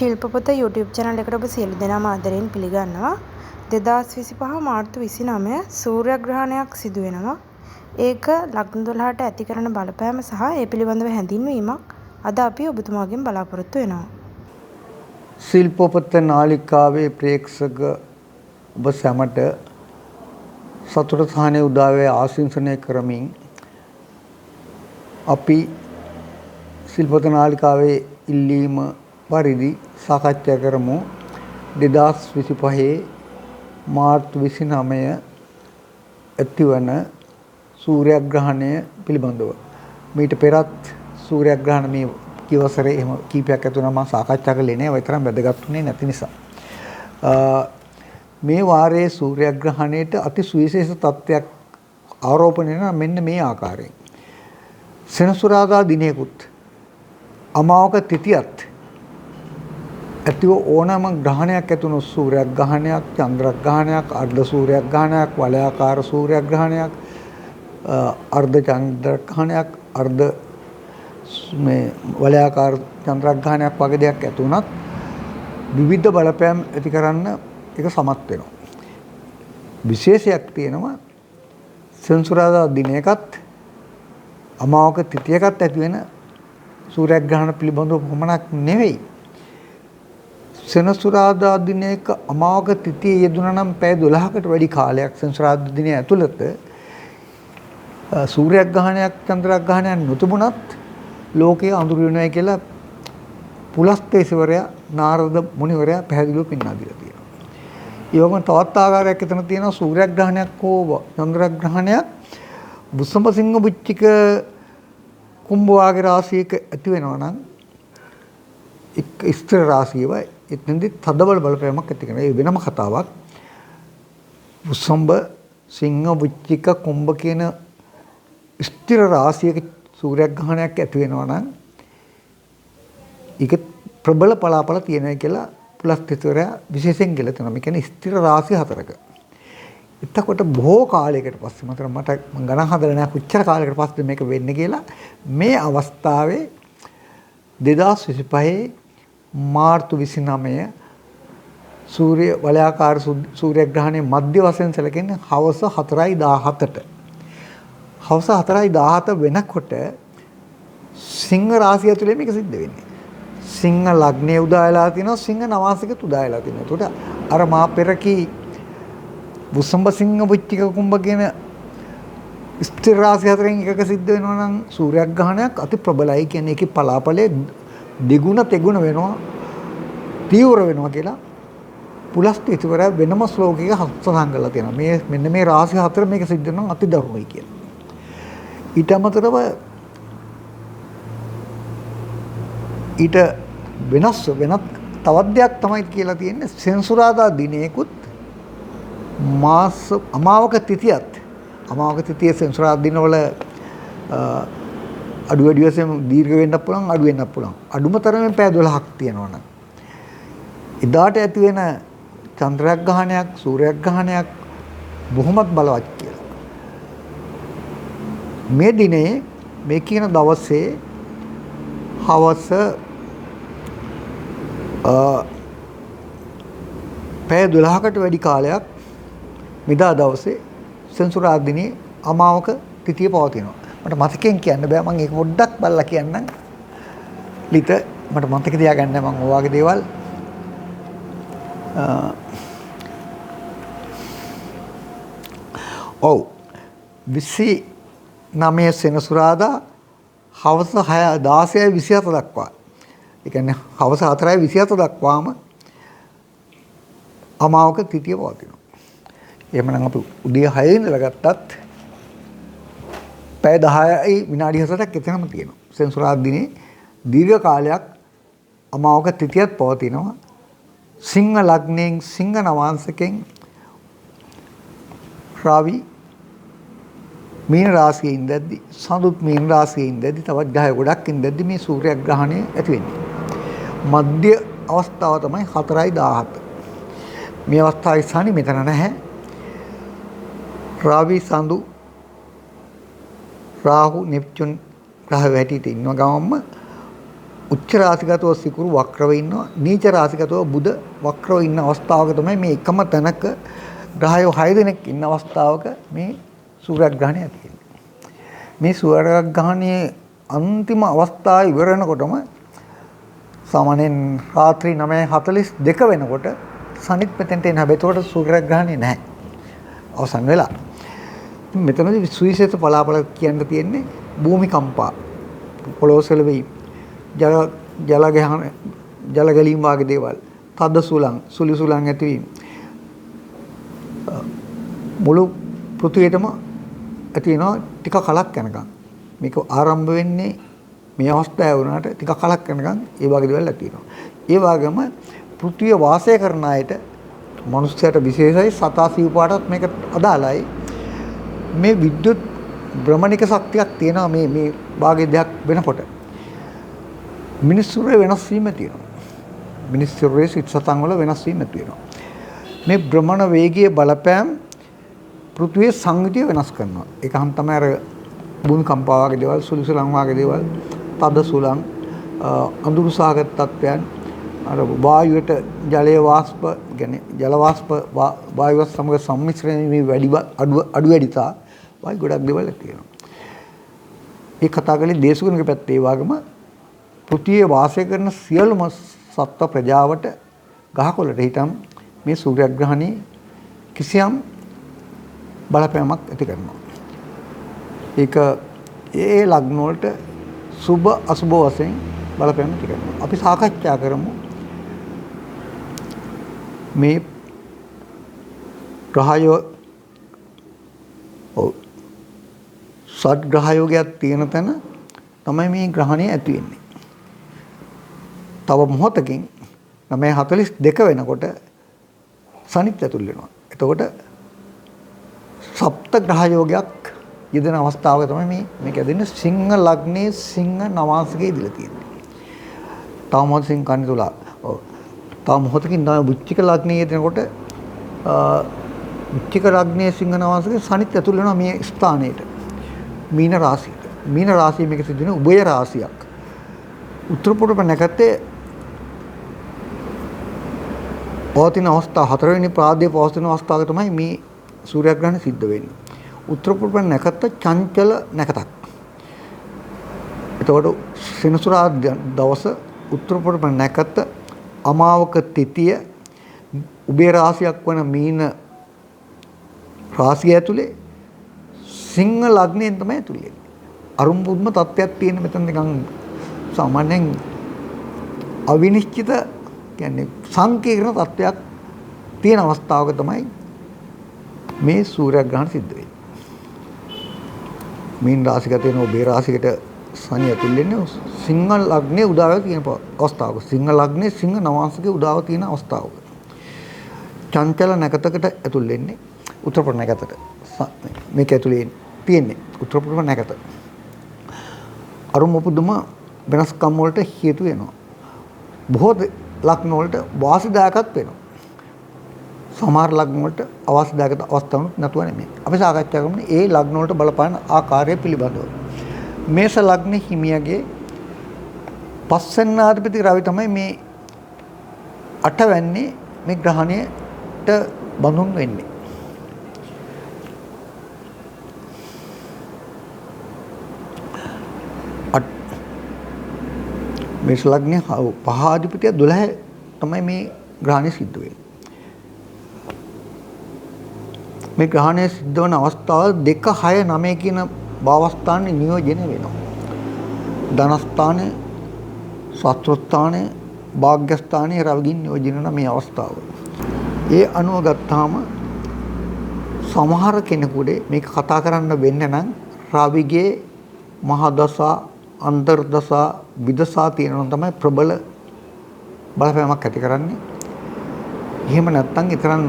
ශිල්පපොත YouTube channel එකට ඔබ සියලු දෙනාම ආදරයෙන් පිළිගන්නවා. 2025 මාර්තු 29 සූර්යග්‍රහණයක් සිදු වෙනවා. ඒක ලග්න 12ට ඇති කරන බලපෑම සහ ඒ පිළිබඳව හැඳින්වීමක් අද අපි ඔබතුමාගෙන් බලාපොරොත්තු වෙනවා. ශිල්පපොත නාලිකාවේ ප්‍රේක්ෂක ඔබ සැමට සතුට සහනය උදාවේ ආශිංසනය කරමින් අපි ශිල්පපොත නාලිකාවේ ඉල්ලීම පරිදි සාකච්ඡා කරමු 2025 මාර්තු 29 ඇතිවන සූර්යග්‍රහණය පිළිබඳව. මීට පෙරත් සූර්යග්‍රහණ මේ කිවසරේ එහෙම කීපයක් ඇතුණා මම සාකච්ඡා කළේ නෑ. ඒ තරම් වැදගත්ුනේ නැති නිසා. මේ වාරයේ සූර්යග්‍රහණයට අති සුවිශේෂ තත්ත්වයක් ආරෝපණය වෙනවා මෙන්න මේ ආකාරයෙන්. සෙනසුරාදා දිනයකුත් අමාවක තිතියත් ඇතිව ඕනෑම ග්‍රහණයක් ඇතුණු සූර්යග්‍රහණයක්, චන්ද්‍රග්‍රහණයක්, අර්ධ සූර්යග්‍රහණයක්, වලයාකාර සූර්යග්‍රහණයක්, අර්ධ චන්ද්‍රග්‍රහණයක්, අර්ධ මේ වලයාකාර චන්ද්‍රග්‍රහණයක් වගේ දෙයක් ඇතුණත් විවිධ බලපෑම් ඇති කරන්න ඒක සමත් වෙනවා. විශේෂයක් තියෙනවා සෙනසුරාදා දිනයකත් අමාවක තිතියකත් ඇති වෙන සූර්යග්‍රහණ පිළිබඳව පමණක් නෙවෙයි. සෙනසුරාදා දිනයක අමාවක තිතිය යෙදුණා නම් පැය 12කට වැඩි කාලයක් සෙනසුරාදා දිනය ඇතුළත සූර්යග්‍රහණයක් චන්ද්‍රග්‍රහණයක් නොතිබුණත් ලෝකයේ අඳුර වෙනවා කියලා පුලස්තේශවරයා නාරද මුනිවරයා පැහැදිලිව පෙන්වා දීලා තියෙනවා. ඒ වගේම තවත් ආකාරයක් එතන තියෙනවා සූර්යග්‍රහණයක් හෝ චන්ද්‍රග්‍රහණයක් බුසඹ සිංහ බුච්චික කුම්භ වාගේ රාශියක ඇති වෙනවා නම් එක් ස්ථිර රාශියව එතනදී තදබල බලපෑමක් ඇති කරනවා. ඒ වෙනම කතාවක්. බුසඹ සිංහ බුච්චික කුම්භ කියන ස්ථිර රාශියක සූර්යග්‍රහණයක් ඇති වෙනවා නම් ඒක ප්‍රබල පලාපල තියෙනවා කියලා පුලස්තිතවරයා විශේෂයෙන් ගෙලතනවා. මේ කියන්නේ ස්ථිර රාශි හතරක. එතකොට බොහෝ කාලයකට පස්සේ මට ගණන් හදලා නැහැ කොච්චර කාලයකට පස්සේ මේක වෙන්නේ කියලා මේ අවස්ථාවේ 2025 මාර්තු 29 සූර්ය වලයාකාර සූර්යග්‍රහණයේ මධ්‍ය වශයෙන් සැලකෙන්නේ හවස 4:17ට. හවස 4:17 වෙනකොට සිංහ රාශිය ඇතුලේ මේක සිද්ධ වෙන්නේ. සිංහ ලග්නයේ උදා වෙලා තිනවා, සිංහ නවාසිකත් උදා වෙලා තිනවා. ඒකට අර මා පෙරකී බුසඹ සිංහ බුච්චික කුම්භ කියන ස්ථිර රාශි හතරෙන් එකක සිද්ධ වෙනවා නම් සූර්යග්‍රහණයක් අති ප්‍රබලයි. කියන්නේ ඒකේ පලාපලයේ දෙගුණ තෙගුණ වෙනවා, තීව්‍ර වෙනවා කියලා පුලස්තිතවරයා වෙනම ශ්ලෝකයක සඳහන් කරලා තියෙනවා. මේ මෙන්න මේ රාශි හතර මේක සිද්ධ වෙනවා අති දරුණුයි කියලා. ඊට අමතරව ඊට වෙනත් තවත් දෙයක් තමයි කියලා තියෙන්නේ සෙනසුරාදා දිනයකුත් මාස අමාවක තිතියත් අමාවක තිතිය සෙනසුරාදා දිනවල අඩු වැඩි වශයෙන් දීර්ඝ වෙන්නත් පුළුවන් අඩු වෙන්නත් පුළුවන්. අඩුම තරමේ පැය 12ක් තියෙනවා නම් එදාට ඇති වෙන චන්ද්‍රග්‍රහණයක් සූර්යග්‍රහණයක් බොහොමත් බලවත් කියලා. මේ දිනේ මේ කියන දවසේ හවස පැය 12කට වැඩි කාලයක් මෙදා දවසේ සෙනසුරාදා දිනේ අමාවක තිතිය පවතිනවා. මට මතකයෙන් කියන්න බෑ මම ඒක පොඩ්ඩක් බලලා කියන්නම්. ලිත මට මතක තියාගන්න මම ඔයවාගේ දේවල් ඔව් 29 සෙනසුරාදා හවස 16:27 දක්වා. ඒ කියන්නේ හවස 4:27 දක්වාම අමාවක තිතිය පවතිනවා. එහෙමනම් අපි උදේ 6 ඉඳලා ගත්තත් පැය 10යි විනාඩි 7ක් එතනම තියෙනවා. සෙනසුරාදා දිනේ දීර්ඝ කාලයක් අමාවක තිතියත් පවතිනවා. සිංහ ලග්නයෙන් සිංහ නවාංශකෙන් රවි මීන රාශියේ ඉඳද්දි සඳුත් මීන රාශියේ ඉඳද්දි තවත් ග්‍රහ ගොඩක් ඉඳද්දි මේ සූර්යග්‍රහණය ඇති වෙන්නේ. මධ්‍ය අවස්ථාව තමයි 4:17. මේ අවස්ථාවේ සානි මෙතන නැහැ. රවි සඳු රාහු නෙප්චුන් ග්‍රහ වැටිට ඉන්න ගමන්ම උච්ච රාශිගතව සිකුරු වක්‍රව ඉන්නවා. නීච රාශිගතව බුධ වක්‍රව ඉන්න අවස්ථාවක තමයි මේ එකම තැනක ග්‍රහයෝ 6 දෙනෙක් ඉන්න අවස්ථාවක මේ සූර්යග්‍රහණය ඇති වෙන්නේ. මේ සූර්යග්‍රහණයේ අන්තිම අවස්ථාව ඉවර වෙනකොටම සාමාන්‍යයෙන් රාත්‍රී 9:42 වෙනකොට සනිත් මෙතෙන්ට එන හැබැයි ඒකට සූර්යග්‍රහණය නැහැ. අවසන් වෙලා. මෙතනදී සුවිශේෂ පලාපල කියන්න තියෙන්නේ භූමිකම්පා. පොළොවසල වෙයි. ජල ගැලීම් වාගේ දේවල්. තද සුළං, සුළි සුළං ඇතිවීම. මුළු පෘථිවියටම ඇති වෙනවා ටික කලක් යනකම්. මේක ආරම්භ වෙන්නේ මේ අවස්ථාව වුණාට ටික කලක් යනකම් ඒ වගේ දේවල් ඇති වෙනවා. ඒ වගේම පෘථිවිය වාසය කරන අයට මනුස්සයට විශේෂයි සතා සිව්පාටත් මේක අදාළයි. මේ විද්‍යුත් භ්‍රමණික ශක්තියක් තියෙනවා මේ භාගයේ දෙයක් වෙනකොට. මිනිස්සුන්ගේ වෙනස් වීම තියෙනවා. මිනිස්සුන්ගේ සිත් සතන් වල වෙනස් වීම තියෙනවා. මේ භ්‍රමණ වේගයේ බලපෑම් පෘථිවියේ සංයුතිය වෙනස් කරනවා. ඒකම තමයි අර භූමිකම්පා වගේ දේවල්, සුළි සුළං වගේ දේවල්, තද සුළං, අඳුරු සහගත තත්ත්වයන්, අර වායුවට ජලයේ වාෂ්ප, කියන්නේ ජල වාෂ්ප වායුවත් සමග සම්මිශ්‍රණය මේ අඩු වැඩිතා වගේ ගොඩක් දේවල් තියෙනවා. මේ කතා කරන්නේ දේශගුණික පැත්තේ. ඒ වගේම පෘථිවියේ වාසය කරන සියලුම සත්ත්ව ප්‍රජාවට ගහකොළට හිටම් මේ සූර්යග්‍රහණේ කිසියම් බලපෑමක් ඇති කරනවා. ඒක ඒ ලග්න වලට සුබ අසුබ වශයෙන් බලපෑම් ඇති කරනවා. අපි සාකච්ඡා කරමු මේ ග්‍රහය සත් ග්‍රහයෝගයක් තියෙන තැන තමයි මේ ග්‍රහණය ඇති වෙන්නේ. තව මොහොතකින් 9:42 වෙනකොට සනිත් ඇතුල් වෙනවා. එතකොට සප්ත ග්‍රහයෝගයක් යෙදෙන අවස්ථාවක තමයි මේක ඇදෙන්නේ. සිංහ ලග්නයේ සිංහ නවාංශකයේ ඉඳලා තියෙන්නේ. තව මොහොතකින් කන්නේ තුලා. තව මොහොතකින් තමයි වෘශ්චික ලග්නයේ යෙදෙනකොට වෘශ්චික ලග්නයේ සිංහ නවාංශකයේ සනිත් ඇතුල් වෙනවා මේ ස්ථානයට. මීන රාශියට. මීන රාශිය මේක සිදු වෙන උභය රාශියක්. උත්තර පොළොව නැකතේ පවතින අවස්ථාව 4 වෙනි පාදයේ පවතින අවස්ථාවක තමයි මේ සූර්යග්‍රහණය සිද්ධ වෙන්නේ. උත්තර පොළොව නැකත චංචල නැකතක්. එතකොට සෙනසුරාදා දවස උත්තර පොළොව නැකත අමාවක තිතිය උභය රාශියක් වන මීන රාශිය ඇතුලේ සිංහ ලග්නයෙන් තමයි ඇතුලේ. අරුම් පුදුම තත්ත්වයක් තියෙන මෙතන නිකන් සාමාන්‍යයෙන් අවිනිශ්චිත කියන්නේ සංකීර්ණ තත්ත්වයක් තියෙන අවස්ථාවක තමයි මේ සූර්යග්‍රහණ සිද්ධ වෙන්නේ. මීන රාශිගත වෙන ඔබේ රාශියකට සනි ඇතුල් වෙන්නේ සිංහ ලග්නයේ උදාව තියෙන අවස්ථාවක. සිංහ ලග්නයේ සිංහ නවාංශකයේ උදාව තියෙන අවස්ථාවක. චංචල නැකතකට ඇතුල් වෙන්නේ උත්තර පොළොව නැකතට. මේක ඇතුලේ තියෙන්නේ උත්තර පොළොව නැකත. අරුම පුදුම වෙනස්කම් වලට හේතු වෙනවා. බොහෝ ලග්න වලට වාසිදායකත් වෙනවා. සමහර ලග්න වලට අවාසිදායක අවස්ථාවක් නැතුව නෙමෙයි. අපි සාකච්ඡා කරමු ඒ ලග්න වලට බලපාන ආකාරය පිළිබඳව. මේෂ ලග්න හිමියගේ පස්සෙන්නාධිපති රවි තමයි මේ 8 වෙන්නේ මේ ග්‍රහණයට බඳුන් වෙන්නේ. මේෂ ලග්නේ පහාධිපතිය 12 තමයි මේ ග්‍රහණය සිද්ධ වෙන්නේ. මේ ග්‍රහණය සිද්ධ වන අවස්ථාව 2 6 9 කියන භාවස්ථාන නියෝජනය වෙනවා. ධනස්ථානයේ, සත්‍රස්ථානයේ, භාග්‍යස්ථානයේ රවිගින් නියෝජනය වෙන මේ අවස්ථාව. ඒ අනුව ගත්තාම සමහර කෙනෙකුට මේක කතා කරන්න වෙන්න නම් රවිගේ මහදසා අන්තර්දසා විදසා තියෙනවා තමයි ප්‍රබල බලපෑමක් ඇති කරන්නේ. එහෙම නැත්නම් ඊතරම්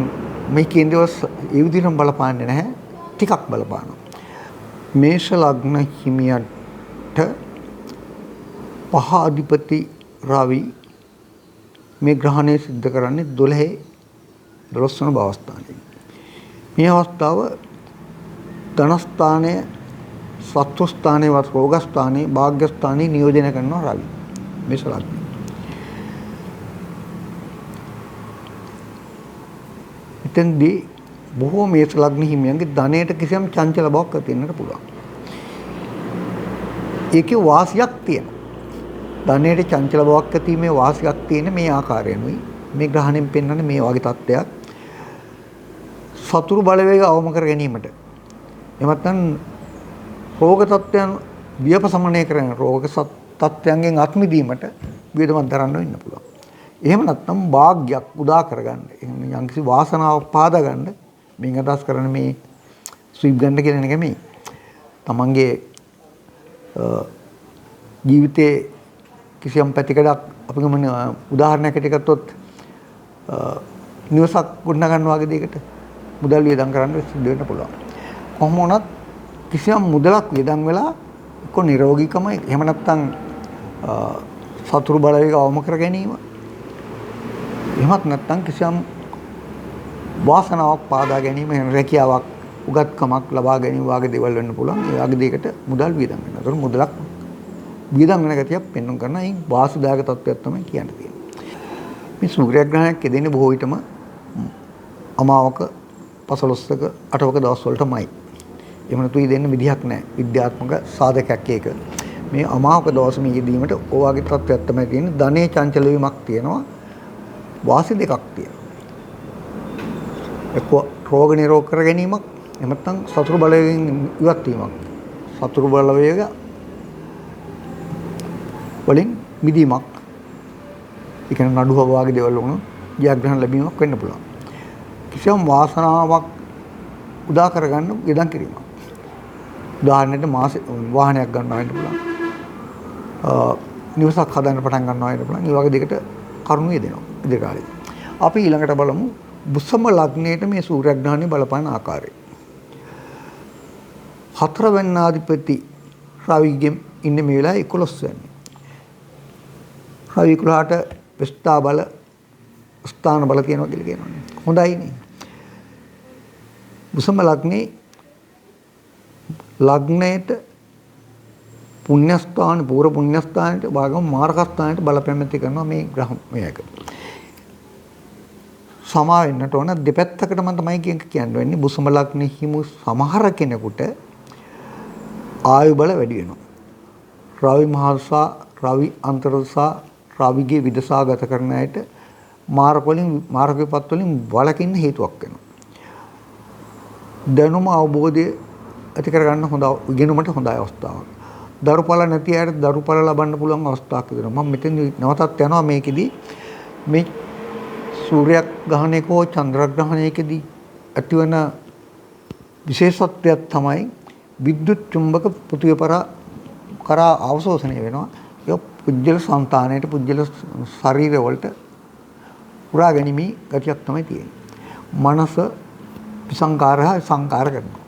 මේ කේන්ද්‍රවල ඒ විදිහටම බලපාන්නේ නැහැ. ටිකක් බලපානවා. මේෂ ලග්න හිමියට පහ අධිපති රවි මේ ග්‍රහණය සිද්ධ කරන්නේ 12 වන භවස්ථානයේ. මේ අවස්ථාව ධනස්ථානයේ, සත්ත්ව ස්ථානයේ, රෝග ස්ථානයේ, භාග්‍ය ස්ථානයේ නියෝජනය කරනවා රවි. මේස ලග්නය. එතෙන්දී බොහෝ මේස ලග්න හිමියන්ගේ ධනයට කිසියම් චංචල බවක් ඇති වෙන්නට පුළුවන්. ඒකේ වාසියක් තියෙනවා. ධනයට චංචල බවක් ඇතිීමේ වාසියක් තියෙන මේ ආකාරයෙන්ුයි මේ ග්‍රහණයෙන් පෙන්වන්නේ මේ වගේ තත්ත්වයක්. සතුරු බලවේග අවම කර ගැනීමට එහෙම නැත්නම් රෝග තත්ත්වයන් විපසමනය කරන රෝග තත්ත්වයන්ගෙන් අත් මිදීමට වියදමක් දරන්න වෙන්න පුළුවන්. එහෙම නැත්නම් වාග්යක් උදා කරගන්න. යම්කිසි වාසනාවක් පාදා ගන්න මින් අදහස් කරන්නේ මේ ස්විප් ගන්න කියන එක නෙමෙයි. තමන්ගේ ජීවිතේ කිසියම් පැතිකඩක් අපි ගමන උදාහරණයකට ගත්තොත් නිවසක් ගොඩනගා ගන්න වගේ දෙයකට මුදල් වියදම් කරන්න සිද්ධ වෙන්න පුළුවන්. කොහොම වුණත් කිසියම් මුදලක් වියදම් වෙලා එක්ක නිරෝගීකම එහෙම නැත්නම් සතුරු බලවේග අවම කර ගැනීම එහෙමත් නැත්නම් කිසියම් වාසනාවක් පාදා ගැනීම රැකියාවක් උගත්කමක් ලබා ගැනීම වගේ දේවල් වෙන්න පුළුවන්. ඒ වගේ දෙයකට මුදල් වියදම් වෙනවා. ඒතකොට මුදලක් වියදම් වෙන ගතියක් පෙන්වන්න කරන අයින් වාසුදායක තත්ත්වයක් තමයි කියන්න තියෙන්නේ. මේ සූර්යග්‍රහණයක් යෙදෙන්නේ බොහෝ විටම අමාවක 15ක 8වක දවස්වලටමයි. එහෙම නැතු යෙදෙන්න විදිහක් නැහැ. විද්‍යාත්මක සාධකයක් ඒක. මේ අමාවක දවස් මේ යෙදීමට ඕවාගේ තත්ත්වයක් තමයි තියෙන්නේ. ධනේ චංචල වීමක් තියෙනවා. වාසි දෙකක් තියෙනවා. එක්ක රෝග නිරෝධ කර ගැනීමක් එහෙම නැත්නම් සතුරු බලවේගයෙන් ඉවත් වීමක්. සතුරු බලවේග වලින් මිදීමක්. ඒ කියන්නේ නඩු හවාගේ දේවල් වුණොත් ජයග්‍රහණ ලැබීමක් වෙන්න පුළුවන්. කිසියම් වාසනාවක් උදා කරගන්න යදන් කිරීමක්. උදාහරණයට වාහනයක් ගන්නවා වෙන්න පුළුවන්. නිවසක් හදන්න පටන් ගන්නවා වෙන්න පුළුවන්. ඒ වගේ දෙයකට කරුණු යෙදෙනවා ඉදිරි කාලේ. අපි ඊළඟට බලමු බුස්සම ලග්නයේට මේ සූර්යග්‍රහණය බලපාන ආකාරය. 4 වෙන්නාධිපති රවිගෙන් ඉන්නේ මේ වෙලාවේ 11 වෙනි. රවි 11ට විස්ථා බල ස්ථාන බල කියනවා කියලා කියනවානේ. හොඳයිනේ. බුස්සම ලග්නේ ලග්නයේට පුණ්‍යස්ථාන පූර්ව පුණ්‍යස්ථානට භාගම මාර්ගස්ථානට බලපෑමති කරනවා මේ ග්‍රහ මේක. සමා වෙන්නට ඕන දෙපැත්තකටම තමයි කියන්න වෙන්නේ. බුසම ලග්නේ හිමු සමහර කෙනෙකුට ආයු බල වැඩි වෙනවා. රවි මහසා රවි අන්තරසා රවිගේ විදසා ගත කරන අයට මාර්ග විපත් වලින් වළකින්න හේතුවක් වෙනවා. දැනුම අවබෝධය ඇති කරගන්න හොඳ ඉගෙනුමට හොඳ අවස්ථාවක්. දරුඵල නැති අයට දරුඵල ලබන්න පුළුවන් අවස්ථාවක් වෙනවා. මම මෙතෙන් නැවතත් යනවා මේකෙදි මේ සූර්යග්‍රහණයක හෝ චන්ද්‍රග්‍රහණයකදී ඇතිවන විශේෂත්වයක් තමයි විද්‍යුත් චුම්බක පෘථිවිය කරා අවශෝෂණය වෙනවා. ඒ පුජ්‍යල సంతානයට පුජ්‍යල ශරීර වලට පුරා ගැනීමේ ගතියක් තමයි තියෙන්නේ. මනස විසංකාරහ සංකාර කරනවා.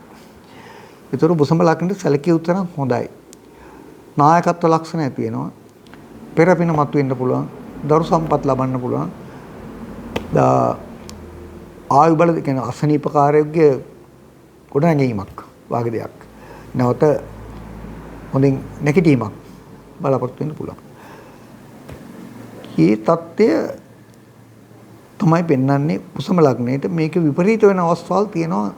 ඒතර බුසම ලක්ෂණයට සැලකිය යුතු තරම් හොඳයි. නායකත්ව ලක්ෂණ ඇති වෙනවා. පෙරපින මතුවෙන්න පුළුවන්. දරු සම්පත් ලබන්න පුළුවන්. ආයු බල කියන අසනීපකාරයෝග්‍ය ගොඩනැගීමක් වාගේ දෙයක්. නැවත හොඳින් නැගිටීමක් බලාපොරොත්තු වෙන්න පුළුවන්. මේ தත්ත්වය තමයි පෙන්වන්නේ කුසම ලග්නයේට. මේක විපරීත වෙන අවස්ථාවල් තියෙනවා.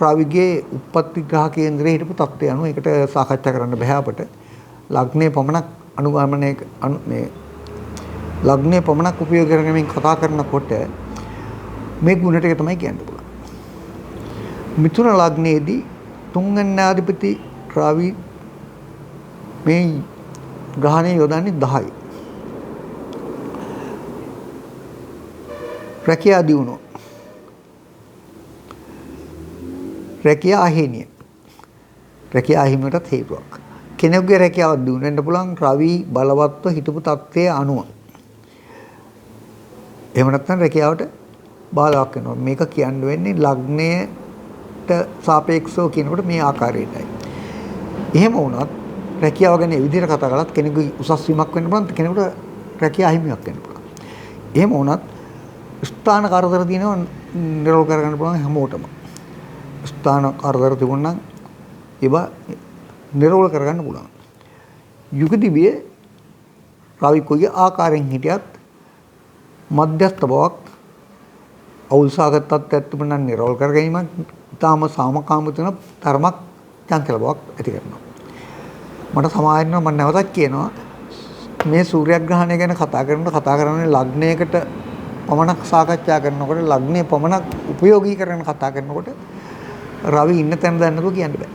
රවිගේ උප්පත්ති ග්‍රහ කේන්දරයේ හිටපු தත්ත්වය අනුව ඒකට සාකච්ඡා කරන්න බෑ අපට. ලග්නයේ පමණක් අනුගමනය මේ ලග්නයේ පමණක් උපයෝග කරගෙන කතා කරනකොට මේ ගුණ ටික තමයි කියන්න පුළුවන්. මිථුන ලග්නයේදී තුන්වෙනි අධිපති රවි මේ ග්‍රහණය යොදන්නේ 10යි. රැකියා දියුණුව. රැකියා අහිමිය. රැකියා අහිමියටත් හේතුවක්. කෙනෙකුගේ රැකියාව දියුණු වෙන්න පුළුවන් රවි බලවත්ව හිටපු තත්ත්වයේ අනුව. එහෙම නැත්නම් රැකියාවට බාධාක් වෙනවා. මේක කියන්න වෙන්නේ ලග්නයට සාපේක්ෂව කියනකොට මේ ආකාරයටයි. එහෙම වුණත් රැකියාව ගැන ඒ විදිහට කතා කළත් කෙනෙකුගේ උසස් වීමක් වෙන්න පුළුවන්, කෙනෙකුට රැකියාව අහිමියක් වෙන්න පුළුවන්. එහෙම වුණත් ස්ථාන කරදර තියෙනවා නිරෝධ කරගන්න පුළුවන් හැමෝටම. ස්ථාන කරදර තිබුණා නම් ඒවා නිරෝධ කරගන්න පුළුවන්. යුග දිවියේ රවි කොයි ආකාරයෙන් හිටියත් මධ්‍යස්ථ බවක් අවුල්සාගත තත්ත්වයක් තිබුණා නම් නිරෝල් කර ගැනීමක් ඊටාම සාමකාමී වෙන තරමක් චංචල බවක් ඇති කරනවා. මට සමාවෙන්න මම නැවතත් කියනවා මේ සූර්යග්‍රහණය ගැන කතා කරන්නේ ලග්නයකට පමණක් සාකච්ඡා කරනකොට ලග්නයේ පමණක් ප්‍රයෝගී කරගෙන කතා කරනකොට රවි ඉන්න තැන දැනනකොට කියන්න බෑ.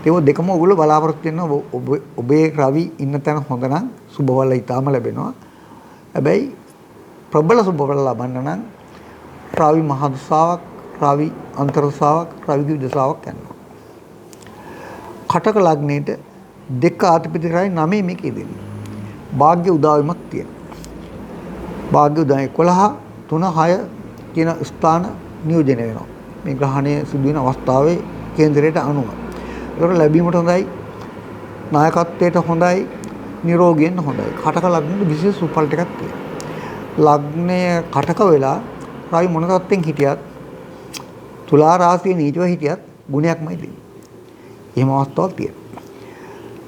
ඒක දෙකම ඔයගොල්ලෝ බලාපොරොත්තු වෙනවා ඔබේ රවි ඉන්න තැන හොඳ නම් සුබවල ඊටාම ලැබෙනවා. හැබැයි ප්‍රබල සුබවල ලබන්න නම් රවි මහදසාවක්, රවි අන්තර්දසාවක්, රවි විදසාවක් යනවා. කටක ලග්නයේට දෙක ආධිපති රවි 9 මේකේ දෙන්නේ. භාග්‍ය උදාවීමක් තියෙනවා. භාග්‍ය උදාවී 11, 3, 6 කියන ස්ථාන නියෝජනය වෙනවා. මේ ග්‍රහණය සිදු වෙන අවස්ථාවේ කේන්දරයට අනුව. ඒකට ලැබීමට හොඳයි, නායකත්වයට හොඳයි, නිරෝගීෙන්න හොඳයි. කටක ලග්නෙට විශේෂ සුපල් ටිකක් තියෙනවා. ලග්නය කටක වෙලා රවි මොන තත්ත්වෙන් හිටියත් තුලා රාශියේ නීචව හිටියත් ගුණයක්මයි දෙන්නේ. එහෙම අවස්ථාවක් තියෙනවා.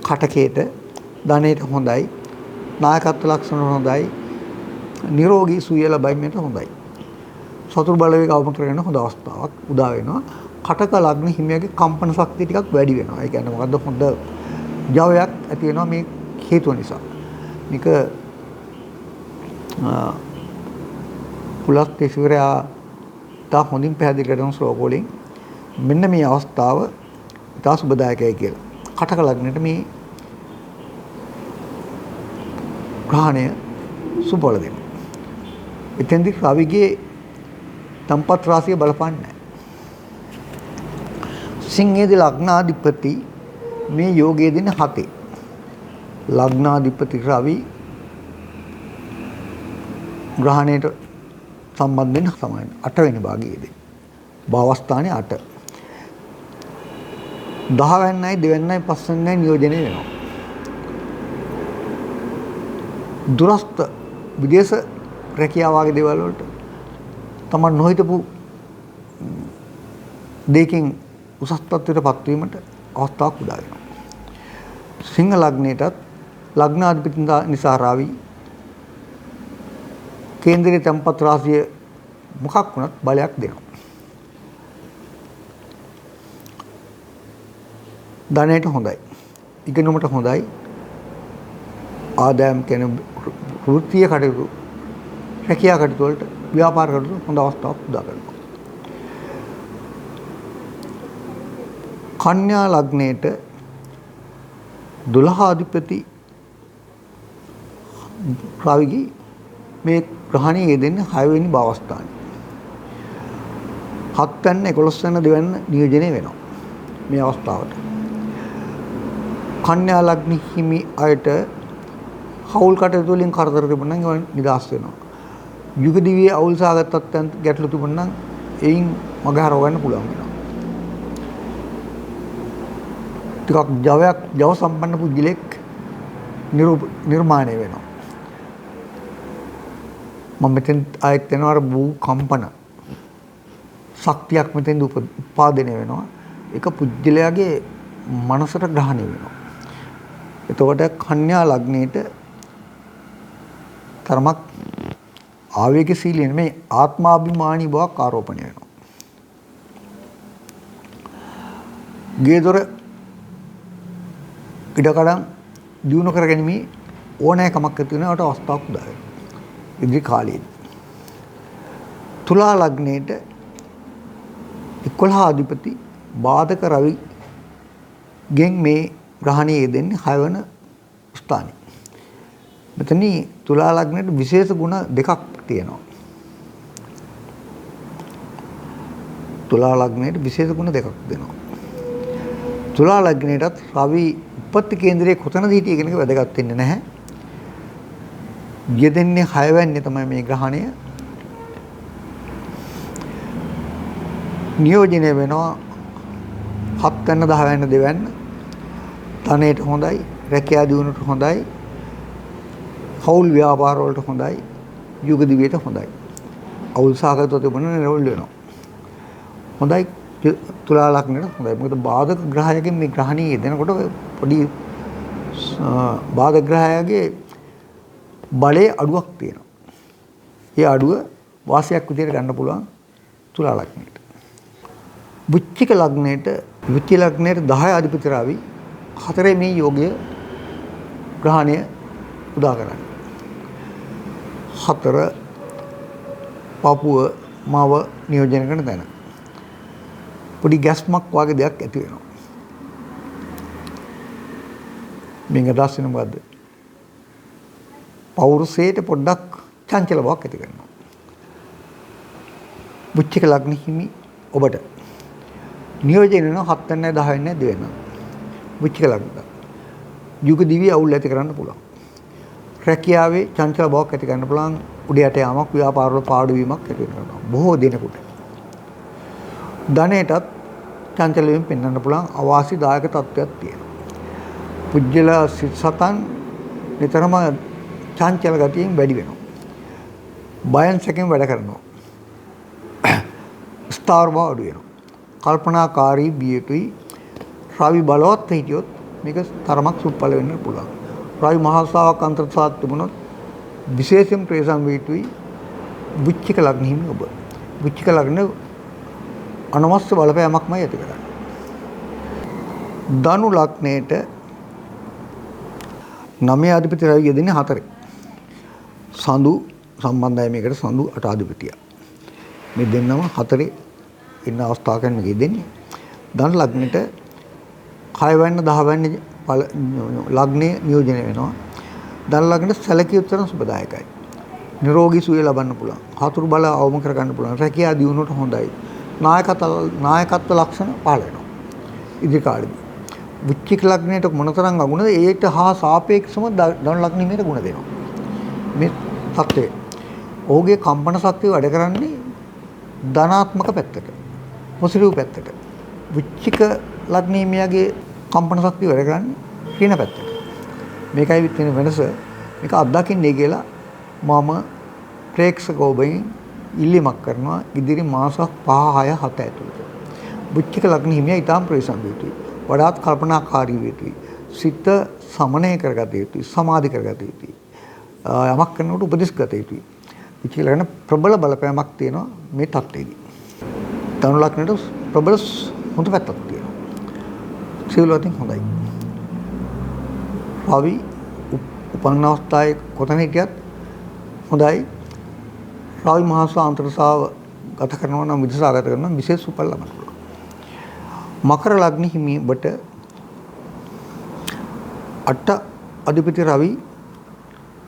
කටකේට ධනෙට හොඳයි, නායකත්ව ලක්ෂණ හොඳයි, නිරෝගී සුවය ලැබීමට හොඳයි. සතුරු බලවේග අවම කරගෙන හොඳ අවස්ථාවක් උදා වෙනවා. කටක ලග්න හිමියගේ කම්පන ශක්තිය ටිකක් වැඩි වෙනවා. ඒ කියන්නේ මොකද්ද හොඳ ජවයක් ඇති වෙනවා මේ හේතුව නිසා. මේක පුලත් ඉස්වරයා තා හොඳින් පැහැදිලි කරන ශ්ලෝක වලින් මෙන්න මේ අවස්ථාව ඉතා සුබදායකයි කියලා. කටක ලග්නෙට මේ ග්‍රහණය සුබල දෙනවා. එතෙන්දී රවිගේ තම්පත් රාශිය බලපන්නේ නැහැ. සිංහයේදී ලග්නාධිපති මේ යෝගයේ දෙන්නේ 7. ලග්නාධිපති රවි ග්‍රහණයට සම්බන්ධ වෙන සමාන 8 වෙනි භාගයේදී. භාවස්ථානයේ 8. 10 වෙනියි 2 වෙනියි 5 වෙනියි නියෝජනය වෙනවා. දුරස්ත විදේශ රැකියාව වගේ දේවල් වලට තමන් නොහිතපු දෙකකින් උසස් තත්ත්වයටපත් වීමට අවස්ථාවක් උදා වෙනවා. සිංහ ලග්නයටත් ලග්නාධිපති නිසා රවි කේන්ද්‍රීය තම්පත් රාශිය මොකක් වුණත් බලයක් දෙනවා. ධනයට හොඳයි. ඉගෙනුමට හොඳයි. ආදායම් කියන වෘත්තීය කටයුතු, රැකියා කටයුතු වලට, ව්‍යාපාර කටයුතු හොඳ අවස්ථාවක් උදා කරනවා. කන්‍යා ලග්නයේට 12 අධිපති රවිගේ මේ ග්‍රහණය යෙදෙන්නේ 6 වෙනි භාවස්ථානයේ. 7 වෙනි 11 වෙනි දෙවන්න නියෝජනය වෙනවා මේ අවස්ථාවට. කන්‍යා ලග්න හිමි අයට හවුල් කටයුතු වලින් කරදර තිබුණා නම් ඒවා නිදහස් වෙනවා. යුග දිවියේ අවුල් සාගත තත්ත්වයන් ගැටලු තිබුණා නම් එයින් මගහරව ගන්න පුළුවන් වෙනවා. ටිකක් ජව සම්පන්න පුද්ගලෙක් නිර්මාණය වෙනවා. මම මෙතෙන් ආයත් වෙනවා භූ කම්පන ශක්තියක් මෙතෙන් උපාදනය වෙනවා. ඒක පුද්ගලයාගේ මනසට ග්‍රහණය වෙනවා. එතකොට කන්‍යා ලග්නයේට තරමක් ආවේගශීලී නෙමෙයි ආත්මාභිමානී බවක් ආරෝපණය වෙනවා. ගේදොර ඉඩකඩම් දියුණු කරගැනීමේ ඕනෑකමක් ඇති වෙනවට අවස්ථාවක් උදා වෙනවා. ඉදිරි කාලයේදී තුලා ලග්නයේට 11 අධිපති බාධක රවි ගෙන් මේ ග්‍රහණය යෙදෙන්නේ 6 වෙනි ස්ථානයේ. මෙතනදී තුලා ලග්නයට විශේෂ ගුණ දෙකක් තියෙනවා. තුලා ලග්නයට විශේෂ ගුණ දෙකක් දෙනවා. තුලා ලග්නයටත් රවි උපත්ති කේන්ද්‍රයේ කොතනද හිටියේ කියන එක වැදගත් වෙන්නේ නැහැ. යෙදෙන්නේ 6 වෙනිනේ තමයි මේ ග්‍රහණය. නියෝජනය වෙනවා 7 වෙනි 10 වෙනි දෙවැන්න. ධනයට හොඳයි, රැකියා දියුණුවට හොඳයි, හවුල් ව්‍යාපාර වලට හොඳයි, යුග දිවියට හොඳයි. අවුල් සාගතව තිබුණ නිරවුල් වෙනවා. හොඳයි තුලා ලග්නෙට හොඳයි. මොකද බාධක ග්‍රහයකින් මේ ග්‍රහණී යෙදෙනකොට පොඩි බාධක ග්‍රහයගේ බලයේ අඩුවක් තියෙනවා. ඒ අඩුව වාසියක් විදිහට ගන්න පුළුවන් තුලා ලග්නයට. වෘශ්චික ලග්නයට 10 අධිපති රවි 4 මේ යෝගය ග්‍රහණය උදා කරන්නේ. 4 පපුව මව නියෝජනය කරන තැන. පොඩි ගැස්මක් වගේ දෙයක් ඇති වෙනවා. මේක අදහස් වෙන මොකද්ද? පෞරුෂයට පොඩ්ඩක් චංචල බවක් ඇති කරනවා. වෘශ්චික ලග්න හිමි ඔබට නියෝජනය වෙන 7 වෙනි 10 වෙනි 2 වෙනි. වෘශ්චික ලග්න. යුග දිවි අවුල් ඇති කරන්න පුළුවන්. රැකියාවේ චංචල බවක් ඇති කරන්න පුළුවන්. උඩ යට යාමක් ව්‍යාපාරවල පාඩු වීමක් ඇති වෙනවා. බොහෝ දිනකට. ධනයටත් චංචල වීම පෙන්වන්න පුළුවන් අවාසිදායක තත්ත්වයක් තියෙනවා. පුජ්‍යල සිත් සතන් නිතරම චංචල ගතියෙන් වැඩි වෙනවා. බයෙන් සැකෙන් වැඩ කරනවා. ස්ථාවර බව අඩු වෙනවා. කල්පනාකාරී විය යුතුයි. රවි බලවත් හිටියොත් මේක තරමක් සුප්පල වෙන්න පුළුවන්. රවි මහාසාවක් අන්තර්සාත් තිබුණොත් විශේෂයෙන් ප්‍රේසම් විය යුතුයි. වෘශ්චික ලග්න හිමි ඔබ. වෘශ්චික ලග්න අනවශ්‍ය බලපෑමක්මයි ඇති කරන්නේ. ධනු ලග්නයේට 9 අධිපති රවි යෙදෙන්නේ 4. සඳු සම්බන්ධයි මේකට සඳු 8 අධිපතිය. මේ දෙන්නම 4 ඉන්න අවස්ථාවක මේක යෙදෙන්නේ. ධනු ලග්නෙට 6 වෙනි 10 වෙනි ලග්නේ නියෝජනය වෙනවා. ධනු ලග්නෙට සැලකිය යුතු සුබදායකයි. නිරෝගී සුවය ලබන්න පුළුවන්. හතුරු බල අවම කර ගන්න පුළුවන්. රැකියාව දියුණුවට හොඳයි. නායකත්ව ලක්ෂණ පහළ වෙනවා. ඉදිරි කාලෙදී. වෘශ්චික ලග්නයට මොනතරම් අගුණද ඒට හා සාපේක්ෂව ධනු ලග්නෙට ගුණ දෙනවා. මේ තත්ත්වය. ඔහුගේ කම්පන ශක්තිය වැඩ කරන්නේ ධනාත්මක පැත්තට. පොසිටිව් පැත්තට. වෘශ්චික ලග්නීමියගේ කම්පන ශක්තිය වැඩ කරන්නේ ඍණ පැත්තට. මේකයි තියෙන වෙනස. මේක අත්දකින්නේ කියලා මම ප්‍රේක්ෂක ඔබෙන් ඉල්ලීමක් කරනවා ඉදිරි මාස 5 6 7 ඇතුළත. වෘශ්චික ලග්න හිමියා ඊටාම් ප්‍රේසම් යුතුයි. වඩාත් කල්පනාකාරී යුතුයි. සිත සමනය කරගත යුතුයි. සමාධි කරගත යුතුයි. යමක් කරනකොට උපදෙස් ගත යුතුයි. වෘශ්චික ලග්න ප්‍රබල බලපෑමක් තියෙනවා මේ තත්ත්වයේදී. ධනු ලග්නට ප්‍රබල හොඳ පැත්තක් තියෙනවා. සියලුවතින් හොඳයි. රවි උපන් අවස්ථාවේ කොතන හිටියත් හොඳයි. රවි මහාසාන්තරසාව ගත කරනවා නම් විදසා ගත කරනවා විශේෂ සුපල් ලබන්න පුළුවන්. මකර ලග්න හිමි ඔබට 8 අධිපති රවි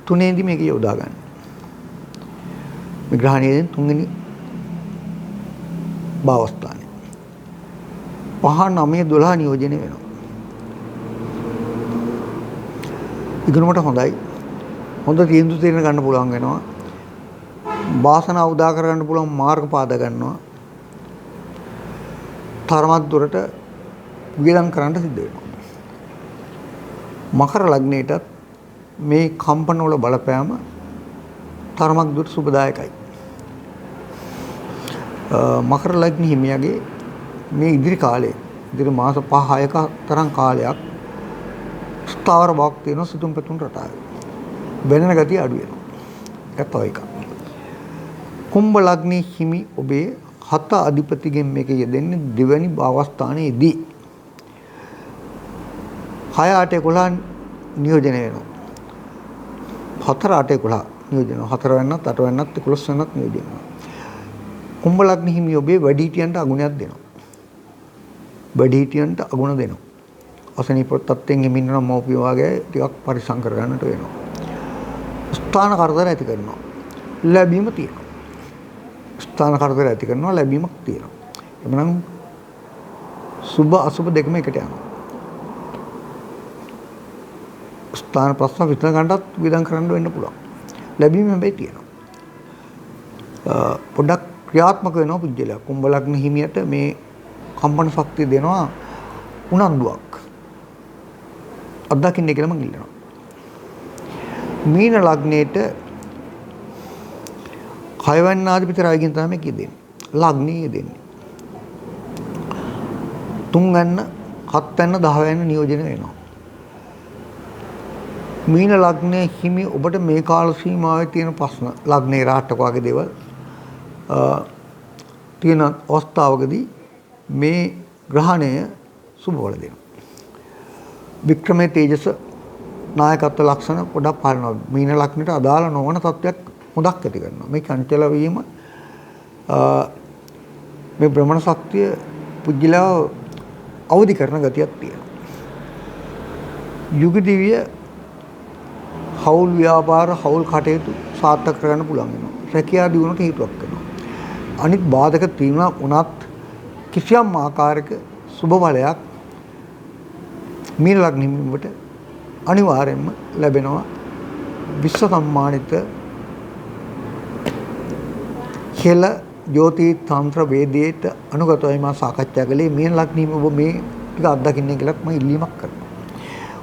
3 දී මේක යොදා ගන්න. මේ ග්‍රහණයෙන් 3 වෙනි භාවස්ථානේ 5 9 12 නියෝජනය වෙනවා. ඉගෙනුමට හොඳයි. හොඳ තීන්දුව తీරන ගන්න පුළුවන් වෙනවා. වාසනාව උදා කර ගන්න පුළුවන් මාර්ග පාද ගන්නවා. තරමක් දුරට වියදම් කරන්න සිද්ධ වෙනවා. මකර ලග්නයටත් මේ කම්පන වල බලපෑම තරමක් දුරට සුබදායකයි. මකර ලග්න හිමියාගේ මේ ඉදිරි කාලේ ඉදිරි මාස 5 6ක තරම් කාලයක් ස්ථාවර බවක් තියෙන සිතුම් පැතුම් රටාවේ. වෙනන ගතිය අඩු වෙනවා. ඒකත් තව එකක්. කුම්භ ලග්නේ හිමි ඔබේ 7 අධිපතිගෙන් මේක යෙදෙන්නේ දෙවැනි භාවස්ථානයේදී 6 8 11 නියෝජනය වෙනවා. 4 8 11 නියෝජනය වෙනවා. 4 වෙනත් 8 වෙනත් 11 වෙනත් නියෝජනය වෙනවා. කුම්භ ලග්න හිමි ඔබේ වැඩිහිටියන්ට අගුණයක් දෙනවා. වැඩිහිටියන්ට අගුණ දෙනවා. අසනීප තත්ත්වෙන් හිමින්න මෝපිය වගේ ටිකක් පරිස්සම් කර ගන්නට වෙනවා. ස්ථාන කරදර ඇති කරනවා. ලැබීම තියෙනවා. ස්ථාන කරදර ඇති කරනවා ලැබීමක් තියෙනවා. එමනම් සුභ අසුභ දෙකම එකට යනවා. ස්ථාන ප්‍රශ්න විතර ගන්නත් විදන් කරන්න වෙන්න පුළුවන්. ලැබීම හැබැයි තියෙනවා. පොඩ්ඩක් ක්‍රියාත්මක වෙනවා පුජ්‍යලයා. කුම්භ ලග්න හිමියට මේ කම්පන ශක්තිය දෙනවා උනන්දුවක්. අත්දකින්නේ කියලා මම ඉල්ලනවා. මීන ලග්නයේට 6 වෙනි ආධිපති රවිගෙන් තමයි කියෙන්නේ. ලග්නයේ දෙන්නේ. 3 වෙනි 7 වෙනි 10 වෙනි නියෝජන වෙනවා. මීන ලග්නයේ හිමි ඔබට මේ කාල සීමාවේ තියෙන ප්‍රශ්න ලග්නේ රාට්ටක වගේ දේවල් තියෙන අවස්ථාවකදී මේ ග්‍රහණය සුබවල දෙනවා. වික්‍රමයේ තේජස නායකත්ව ලක්ෂණ පොඩක් පාලනවා. මීන ලග්නයට අදාළ නොවන තත්ත්වයක් හොඳක් ඇති කරනවා. මේ චංචල වීම මේ භ්‍රමණ ශක්තිය පුජ්‍යලව අවදි කරන ගතියක් තියෙනවා. යුග දිව්‍ය හවුල් ව්‍යාපාර හවුල් කටයුතු සාර්ථක කරගන්න පුළුවන් වෙනවා. රැකියා දියුණුවට හේතුවක් වෙනවා. අනිත් බාධක තියෙනවා උනත් කිසියම් ආකාරයක සුබ බලයක් මීන ලග්නෙට අනිවාර්යයෙන්ම ලැබෙනවා. විශ්ව සම්මානිත කෙල ජ්‍යොති තන්ත්‍ර වේදයට අනුගතවයි මා සාකච්ඡා කළේ. මීන ලග්නෙම ඔබ මේ ටික අත්දකින්න කියලා මම ඉල්ලීමක් කරනවා.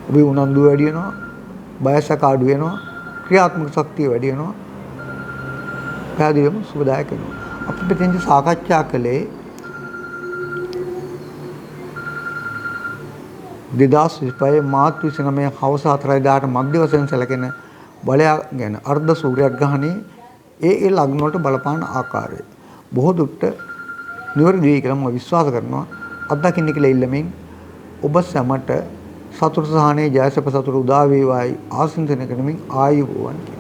ඔබේ උනන්දුව වැඩි වෙනවා, බයසක අඩු වෙනවා, ක්‍රියාත්මක ශක්තිය වැඩි වෙනවා, පැහැදිලිවම සුබදායක වෙනවා. අපි මෙතෙන්දි සාකච්ඡා කළේ 2025 මාර්තු 29 හවස 4:10ට මධ්‍ය වශයෙන් සැලකෙන බලය ගැන අර්ධ සූර්යග්‍රහණයේ ඒ ලග්න වලට බලපාන ආකාරය බොහෝ දුරට නිවැරදි වෙයි කියලා මම විශ්වාස කරනවා. අත්දකින්න කියලා ඉල්ලමින් ඔබ සැමට සතුට සහනේ ජයසප සතුට උදා වේවායි ආශිර්වාද කරමින් ආයුබෝවන්.